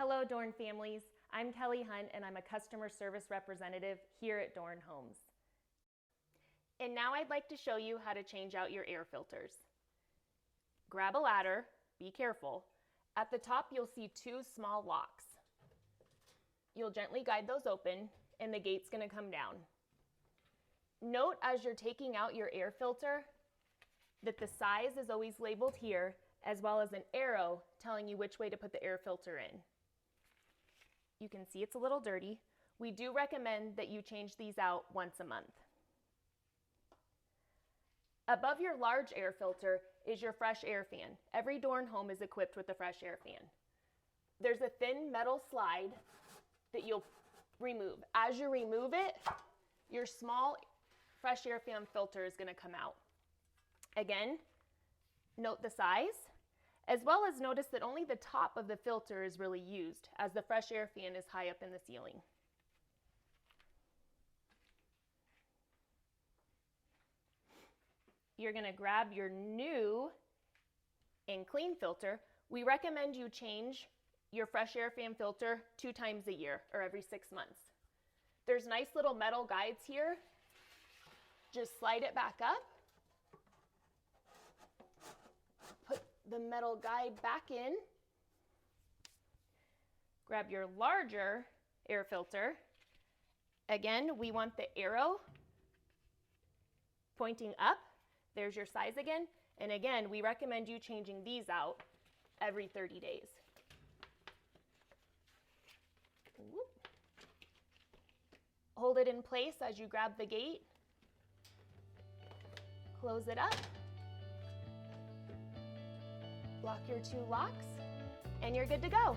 Hello Dorn families, I'm Kelly Hunt and I'm a customer service representative here at Dorn Homes. And now I'd like to show you how to change out your air filters. Grab a ladder, be careful. At the top you'll see two small locks. You'll gently guide those open and the gate's going to come down. Note as you're taking out your air filter that the size is always labeled here, as well as an arrow telling you which way to put the air filter in. You can see it's a little dirty. We do recommend that you change these out once a month. Above your large air filter is your fresh air fan. Every Dorn home is equipped with a fresh air fan. There's a thin metal slide that you'll remove. As you remove it, your small fresh air fan filter is going to come out. Again, note the size, as well as notice that only the top of the filter is really used, as the fresh air fan is high up in the ceiling. You're going to grab your new and clean filter. We recommend you change your fresh air fan filter 2 times a year or every 6 months. There's nice little metal guides here. Just slide it back up. Put the metal guide back in. Grab your larger air filter. Again, we want the arrow pointing up. There's your size again. And again, we recommend you changing these out every 30 days. Whoop. Hold it in place as you grab the gate. Close it up. Lock your 2 locks, and you're good to go.